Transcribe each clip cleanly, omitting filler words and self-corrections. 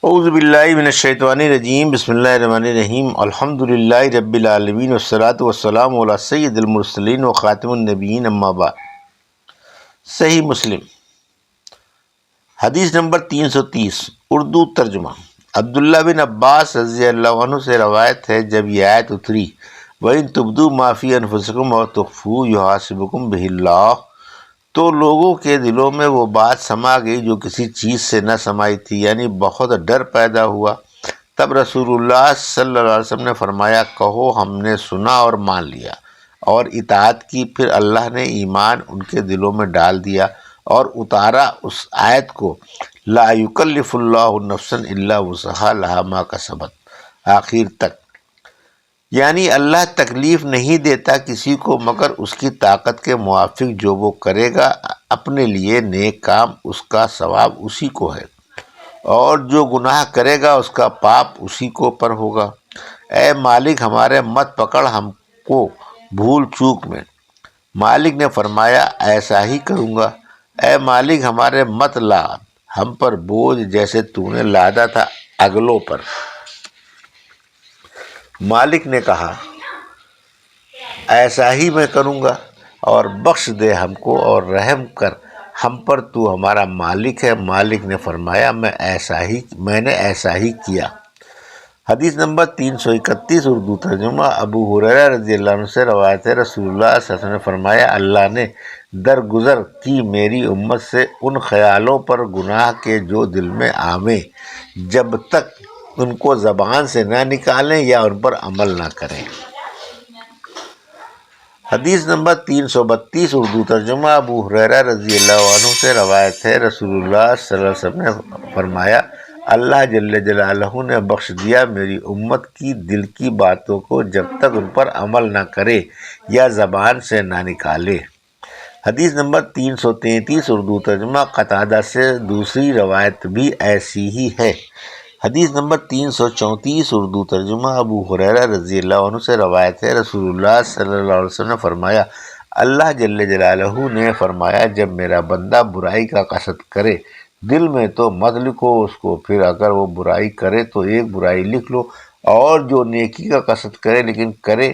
اعوذ باللہ من الشیطان الرجیم، بسم اللہ الرحمن الرحیم، الحمد للہ رب العالمین والصلاة والسلام علی سید المرسلین و خاتم النبیین، اما بعد۔ صحیح مسلم حدیث نمبر 330، اردو ترجمہ۔ عبداللہ بن عباس رضی اللہ عنہ سے روایت ہے، جب یہ آیت اتری وَإِن تُبْدُوا مَا فِي أَنفُسِكُمْ أَوْ تُخْفُوهُ يُحَاسِبْكُم بِهِ اللَّهُ، تو لوگوں کے دلوں میں وہ بات سما گئی جو کسی چیز سے نہ سمائی تھی، یعنی بہت ڈر پیدا ہوا۔ تب رسول اللہ صلی اللہ علیہ وسلم نے فرمایا، کہو ہم نے سنا اور مان لیا اور اطاعت کی۔ پھر اللہ نے ایمان ان کے دلوں میں ڈال دیا اور اتارا اس آیت کو، لا یکلف اللہ نفسا الا وسعها لها ما کسبت، آخر تک، یعنی اللہ تکلیف نہیں دیتا کسی کو مگر اس کی طاقت کے موافق، جو وہ کرے گا اپنے لیے نیک کام اس کا ثواب اسی کو ہے، اور جو گناہ کرے گا اس کا پاپ اسی کو پر ہوگا۔ اے مالک ہمارے مت پکڑ ہم کو بھول چوک میں۔ مالک نے فرمایا، ایسا ہی کروں گا۔ اے مالک ہمارے مت لاد ہم پر بوجھ جیسے تو نے لادا تھا اگلوں پر۔ مالک نے کہا، ایسا ہی میں کروں گا، اور بخش دے ہم کو اور رحم کر ہم پر، تو ہمارا مالک ہے۔ مالک نے فرمایا، میں نے ایسا ہی کیا۔ حدیث نمبر 331، اردو ترجمہ۔ ابو ہریرہ رضی اللہ عنہ سے روایت ہے، رسول اللہ صلی اللہ علیہ وسلم نے فرمایا، اللہ نے درگزر کی میری امت سے ان خیالوں پر گناہ کے جو دل میں آویں، جب تک ان کو زبان سے نہ نکالیں یا ان پر عمل نہ کریں۔ حدیث نمبر 332، اردو ترجمہ۔ ابو ہریرہ رضی اللہ عنہ سے روایت ہے، رسول اللہ صلی اللہ علیہ وسلم نے فرمایا، اللہ جل جلالہ نے بخش دیا میری امت کی دل کی باتوں کو جب تک ان پر عمل نہ کرے یا زبان سے نہ نکالے۔ حدیث نمبر 333، اردو ترجمہ۔ قتادہ سے دوسری روایت بھی ایسی ہی ہے۔ حدیث نمبر 334، اردو ترجمہ۔ ابو ہریرہ رضی اللہ عنہ سے روایت ہے، رسول اللہ صلی اللہ علیہ وسلم نے فرمایا، اللہ جل جلالہ نے فرمایا، جب میرا بندہ برائی کا قصد کرے دل میں تو مت لکھو اس کو، پھر اگر وہ برائی کرے تو ایک برائی لکھ لو، اور جو نیکی کا قصد کرے لیکن کرے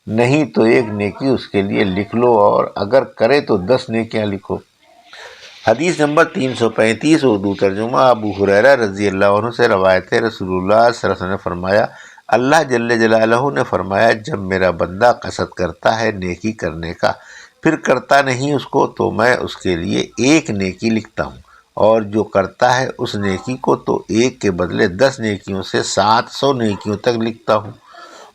نہیں تو ایک نیکی اس کے لیے لکھ لو، اور اگر کرے تو 10 نیکیاں لکھو۔ حدیث نمبر 335، اردو ترجمہ۔ ابو ہریرہ رضی اللہ عنہ سے روایت ہے، رسول اللہ صلی اللہ علیہ وسلم نے فرمایا، اللہ جل جلالہ نے فرمایا، جب میرا بندہ قصد کرتا ہے نیکی کرنے کا پھر کرتا نہیں اس کو، تو میں اس کے لیے ایک نیکی لکھتا ہوں، اور جو کرتا ہے اس نیکی کو تو ایک کے بدلے 10 نیکیوں سے 700 نیکیوں تک لکھتا ہوں،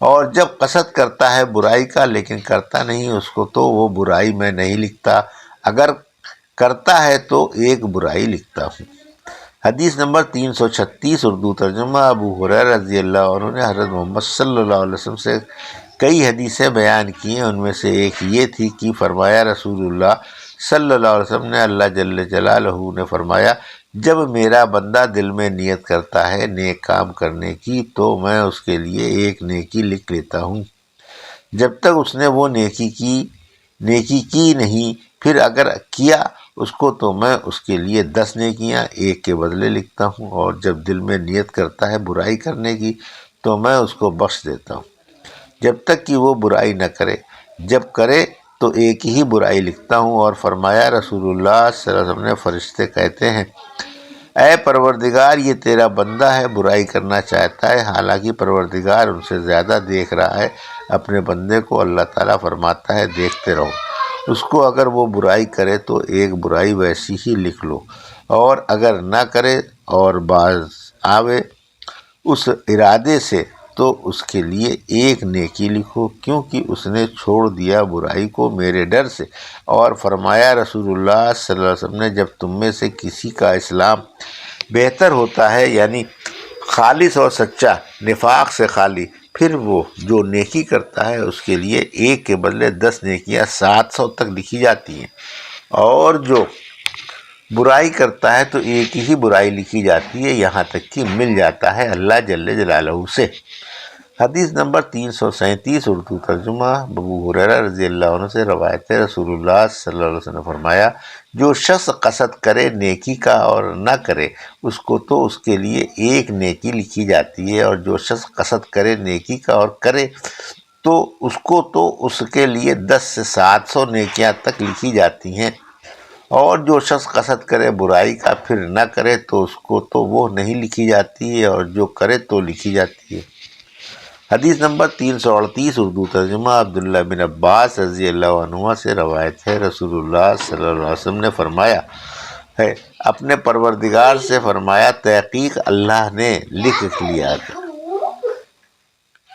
اور جب قصد کرتا ہے برائی کا لیکن کرتا نہیں اس کو، تو وہ برائی میں نہیں لکھتا، اگر کرتا ہے تو ایک برائی لکھتا ہوں۔ حدیث نمبر 336، اردو ترجمہ۔ ابو ہریرہ رضی اللہ عنہ نے حضرت محمد صلی اللہ علیہ وسلم سے کئی حدیثیں بیان کی ہیں، ان میں سے ایک یہ تھی کہ فرمایا رسول اللہ صلی اللہ علیہ وسلم نے، اللہ جل جلالہ نے فرمایا، جب میرا بندہ دل میں نیت کرتا ہے نیک کام کرنے کی تو میں اس کے لیے ایک نیکی لکھ لیتا ہوں، جب تک اس نے وہ نیکی کی نہیں، پھر اگر کیا اس کو تو میں اس کے لیے 10 نیکیاں ایک کے بدلے لکھتا ہوں، اور جب دل میں نیت کرتا ہے برائی کرنے کی تو میں اس کو بخش دیتا ہوں، جب تک کہ وہ برائی نہ کرے، جب کرے تو ایک ہی برائی لکھتا ہوں۔ اور فرمایا رسول اللہ صلی اللہ علیہ وسلم نے، فرشتے کہتے ہیں، اے پروردگار، یہ تیرا بندہ ہے، برائی کرنا چاہتا ہے، حالانکہ پروردگار ان سے زیادہ دیکھ رہا ہے اپنے بندے کو۔ اللہ تعالیٰ فرماتا ہے، دیکھتے رہو اس کو، اگر وہ برائی کرے تو ایک برائی ویسی ہی لکھ لو، اور اگر نہ کرے اور باز آوے اس ارادے سے تو اس کے لیے ایک نیکی لکھو، کیونکہ اس نے چھوڑ دیا برائی کو میرے ڈر سے۔ اور فرمایا رسول اللہ صلی اللہ علیہ وسلم نے، جب تم میں سے کسی کا اسلام بہتر ہوتا ہے، یعنی خالص اور سچا، نفاق سے خالی، پھر وہ جو نیکی کرتا ہے اس کے لیے ایک کے بدلے 10 نیکیاں 700 تک لکھی جاتی ہیں، اور جو برائی کرتا ہے تو ایک ہی برائی لکھی جاتی ہے، یہاں تک کہ مل جاتا ہے اللہ جل جلالہ سے۔ حدیث نمبر 337 اردو ترجمہ ابو ہریرہ رضی اللہ عنہ سے روایت ہے، رسول اللہ صلی اللہ علیہ وسلم نے فرمایا، جو شخص قصد کرے نیکی کا اور نہ کرے اس کو تو اس کے لیے ایک نیکی لکھی جاتی ہے، اور جو شخص قصد کرے نیکی کا اور کرے تو اس کو تو اس کے لیے 10 سے 700 نیکیاں تک لکھی جاتی ہیں، اور جو شخص قصد کرے برائی کا پھر نہ کرے تو اس کو تو وہ نہیں لکھی جاتی ہے، اور جو کرے تو لکھی جاتی ہے۔ حدیث نمبر 338 اردو ترجمہ عبداللہ بن عباس رضی اللہ عنہ سے روایت ہے، رسول اللہ صلی اللہ علیہ وسلم نے فرمایا ہے، اپنے پروردگار سے فرمایا، تحقیق اللہ نے لکھ لیا کہ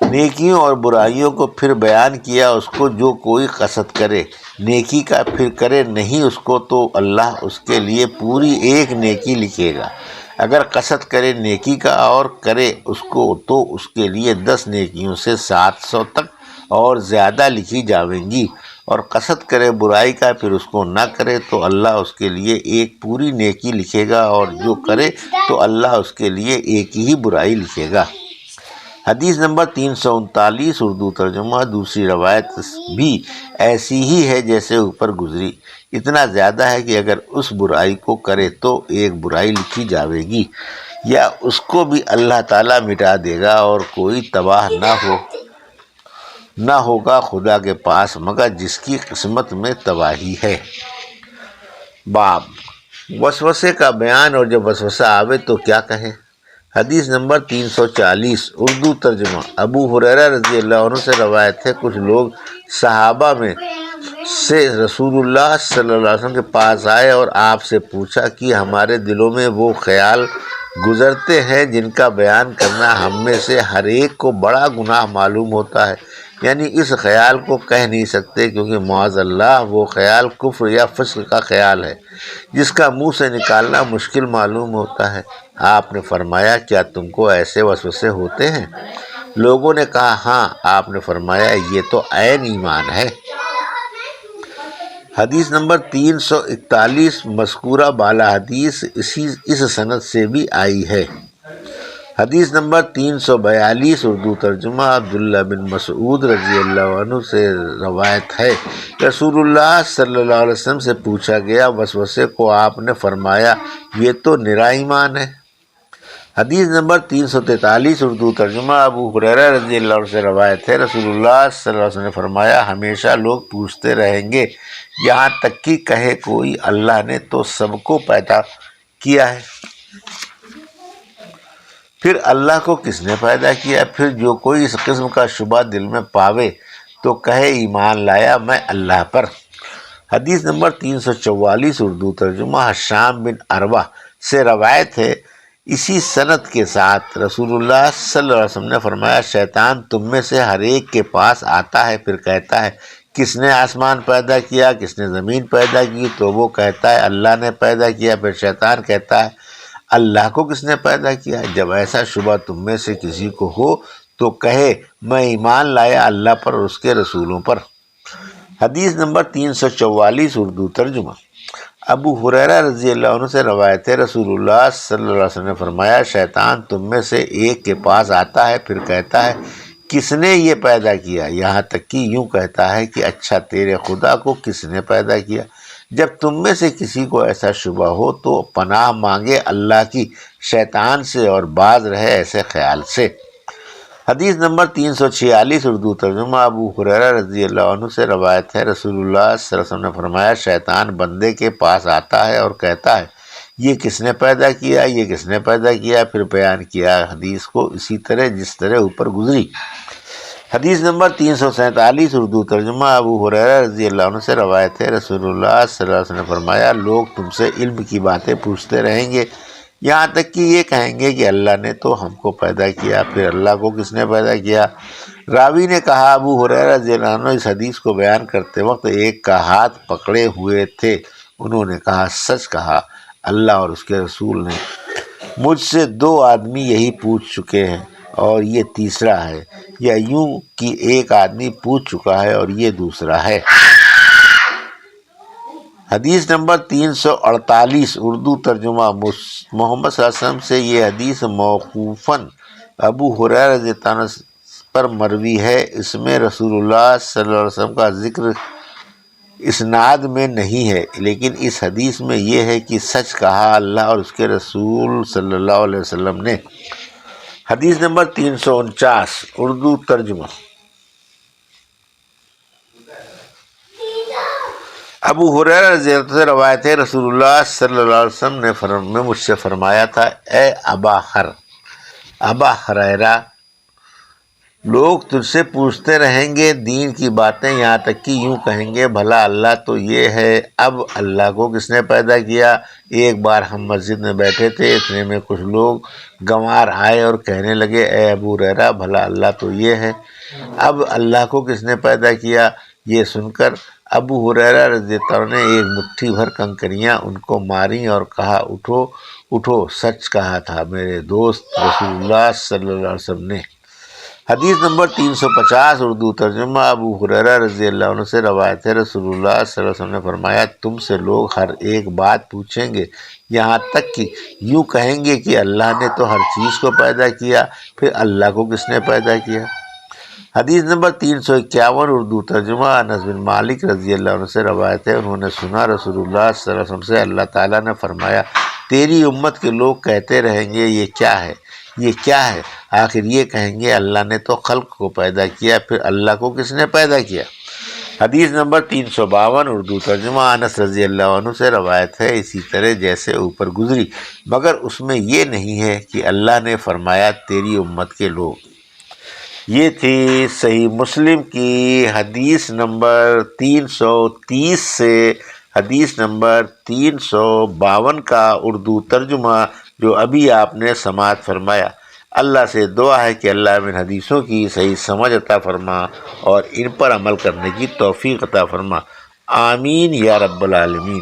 نیکیوں اور برائیوں کو پھر بیان کیا، اس کو جو کوئی قصد کرے نیکی کا پھر کرے نہیں اس کو تو اللہ اس کے لیے پوری ایک نیکی لکھے گا، اگر قصد کرے نیکی کا اور کرے اس کو تو اس کے لیے 10 نیکیوں سے 700 تک اور زیادہ لکھی جاویں گی، اور قصد کرے برائی کا پھر اس کو نہ کرے تو اللہ اس کے لیے ایک پوری نیکی لکھے گا، اور جو کرے تو اللہ اس کے لیے ایک ہی برائی لکھے گا۔ حدیث نمبر 339 اردو ترجمہ دوسری روایت بھی ایسی ہی ہے جیسے اوپر گزری، اتنا زیادہ ہے کہ اگر اس برائی کو کرے تو ایک برائی لکھی جاوے گی، یا اس کو بھی اللہ تعالیٰ مٹا دے گا، اور کوئی تباہ نہ ہوگا خدا کے پاس مگر جس کی قسمت میں تباہی ہے۔ باب وسوسے کا بیان، اور جب وسوسہ آوے تو کیا کہیں۔ حدیث نمبر 340 اردو ترجمہ ابو ہریرہ رضی اللہ عنہ سے روایت ہے، کچھ لوگ صحابہ میں سے رسول اللہ صلی اللہ علیہ وسلم کے پاس آئے اور آپ سے پوچھا کہ ہمارے دلوں میں وہ خیال گزرتے ہیں جن کا بیان کرنا ہم میں سے ہر ایک کو بڑا گناہ معلوم ہوتا ہے، یعنی اس خیال کو کہہ نہیں سکتے کیونکہ معاذ اللہ وہ خیال کفر یا فسق کا خیال ہے جس کا منہ سے نکالنا مشکل معلوم ہوتا ہے۔ آپ نے فرمایا، کیا تم کو ایسے وسوسے ہوتے ہیں؟ لوگوں نے کہا ہاں۔ آپ نے فرمایا، یہ تو عین ایمان ہے۔ حدیث نمبر 341 مذکورہ بالا حدیث اس سند سے بھی آئی ہے۔ حدیث نمبر 342 اردو ترجمہ عبداللہ بن مسعود رضی اللہ عنہ سے روایت ہے، رسول اللہ صلی اللہ علیہ وسلم سے پوچھا گیا وسوسے کو، آپ نے فرمایا، یہ تو نرا ایمان ہے۔ حدیث نمبر 343 اردو ترجمہ ابو ہریرہ رضی اللہ عنہ سے روایت ہے، رسول اللہ صلی اللہ علیہ وسلم نے فرمایا، ہمیشہ لوگ پوچھتے رہیں گے یہاں تک کہ کہے کوئی، اللہ نے تو سب کو پیدا کیا ہے، پھر اللہ کو کس نے پیدا کیا؟ پھر جو کوئی اس قسم کا شبہ دل میں پاوے تو کہے ایمان لایا میں اللہ پر۔ حدیث نمبر 344 اردو ترجمہ ہشام بن عروہ سے روایت ہے، اسی سند کے ساتھ رسول اللہ صلی اللہ علیہ وسلم نے فرمایا، شیطان تم میں سے ہر ایک کے پاس آتا ہے، پھر کہتا ہے کس نے آسمان پیدا کیا، کس نے زمین پیدا کی؟ تو وہ کہتا ہے اللہ نے پیدا کیا، پھر شیطان کہتا ہے اللہ کو کس نے پیدا کیا؟ جب ایسا شبہ تم میں سے کسی کو ہو تو کہے میں ایمان لایا اللہ پر اور اس کے رسولوں پر۔ حدیث نمبر 344 اردو ترجمہ ابو ہریرہ رضی اللہ عنہ سے روایت ہے، رسول اللہ صلی اللہ علیہ وسلم نے فرمایا، شیطان تم میں سے ایک کے پاس آتا ہے، پھر کہتا ہے کس نے یہ پیدا کیا، یہاں تک کہ یوں کہتا ہے کہ اچھا تیرے خدا کو کس نے پیدا کیا؟ جب تم میں سے کسی کو ایسا شبہ ہو تو پناہ مانگے اللہ کی شیطان سے اور باز رہے ایسے خیال سے۔ حدیث نمبر 346 اردو ترجمہ ابو ہریرہ رضی اللہ عنہ سے روایت ہے، رسول اللہ صلی اللہ علیہ وسلم نے فرمایا، شیطان بندے کے پاس آتا ہے اور کہتا ہے یہ کس نے پیدا کیا، یہ کس نے پیدا کیا؟ پھر بیان کیا حدیث کو اسی طرح جس طرح اوپر گزری۔ حدیث نمبر 347 اردو ترجمہ ابو ہریرہ رضی اللہ عنہ سے روایت ہے، رسول اللہ صلی اللہ علیہ وسلم نے فرمایا، لوگ تم سے علم کی باتیں پوچھتے رہیں گے یہاں تک کہ یہ کہیں گے کہ اللہ نے تو ہم کو پیدا کیا، پھر اللہ کو کس نے پیدا کیا؟ راوی نے کہا ابو ہریرہ رضی اللہ عنہ اس حدیث کو بیان کرتے وقت ایک کا ہاتھ پکڑے ہوئے تھے، انہوں نے کہا سچ کہا، اللہ اور اس کے رسول نے مجھ سے 2 آدمی یہی پوچھ چکے ہیں اور یہ تیسرا ہے، یا یوں کہ ایک آدمی پوچھ چکا ہے اور یہ دوسرا ہے۔ حدیث نمبر 348 اردو ترجمہ محمد صلی اللہ علیہ وسلم سے یہ حدیث موقوفاً ابو ہریرہ رضی اللہ عنہ پر مروی ہے، اس میں رسول اللہ صلی اللہ علیہ وسلم کا ذکر اسناد میں نہیں ہے، لیکن اس حدیث میں یہ ہے کہ سچ کہا اللہ اور اس کے رسول صلی اللہ علیہ وسلم نے۔ حدیث نمبر 349 اردو ترجمہ۔ ابو ہریرہ رضی اللہ عنہ سے روایت ہے، رسول اللہ صلی اللہ علیہ وسلم نے مجھ سے فرمایا تھا، اے ابا ہریرہ، لوگ تجھ سے پوچھتے رہیں گے دین کی باتیں، یہاں تک کہ یوں کہیں گے بھلا اللہ تو یہ ہے، اب اللہ کو کس نے پیدا کیا؟ ایک بار ہم مسجد میں بیٹھے تھے، اتنے میں کچھ لوگ گنوار آئے اور کہنے لگے، اے ابو ہریرہ، بھلا اللہ تو یہ ہے، اب اللہ کو کس نے پیدا کیا؟ یہ سن کر ابو ہریرہ رضی اللہ عنہ نے ایک مٹھی بھر کنکریاں ان کو ماریں اور کہا، اٹھو، سچ کہا تھا میرے دوست رسول اللہ صلی اللہ علیہ وسلم نے۔ حدیث نمبر 350 اردو ترجمہ۔ ابو ہریرہ رضی اللہ عنہ سے روایت ہے، رسول اللہ صلی اللہ علیہ وسلم نے فرمایا، تم سے لوگ ہر ایک بات پوچھیں گے، یہاں تک کہ یوں کہیں گے کہ اللہ نے تو ہر چیز کو پیدا کیا، پھر اللہ کو کس نے پیدا کیا؟ حدیث نمبر 351 اردو ترجمہ۔ انس بن مالک رضی اللہ عنہ سے روایت ہے، انہوں نے سنا رسول اللہ صلی اللہ علیہ وسلم سے، اللہ تعالیٰ نے فرمایا، تیری امت کے لوگ کہتے رہیں گے، یہ کیا ہے؟ آخر یہ کہیں گے، اللہ نے تو خلق کو پیدا کیا، پھر اللہ کو کس نے پیدا کیا؟ حدیث نمبر 352 اردو ترجمہ۔ انس رضی اللہ عنہ سے روایت ہے، اسی طرح جیسے اوپر گزری، مگر اس میں یہ نہیں ہے کہ اللہ نے فرمایا تیری امت کے لوگ۔ یہ تھی صحیح مسلم کی حدیث نمبر 330 سے حدیث نمبر 352 کا اردو ترجمہ جو ابھی آپ نے سماعت فرمایا۔ اللہ سے دعا ہے کہ اللہ ان حدیثوں کی صحیح سمجھ عطا فرما اور ان پر عمل کرنے کی توفیق عطا فرما، آمین یا رب العالمین۔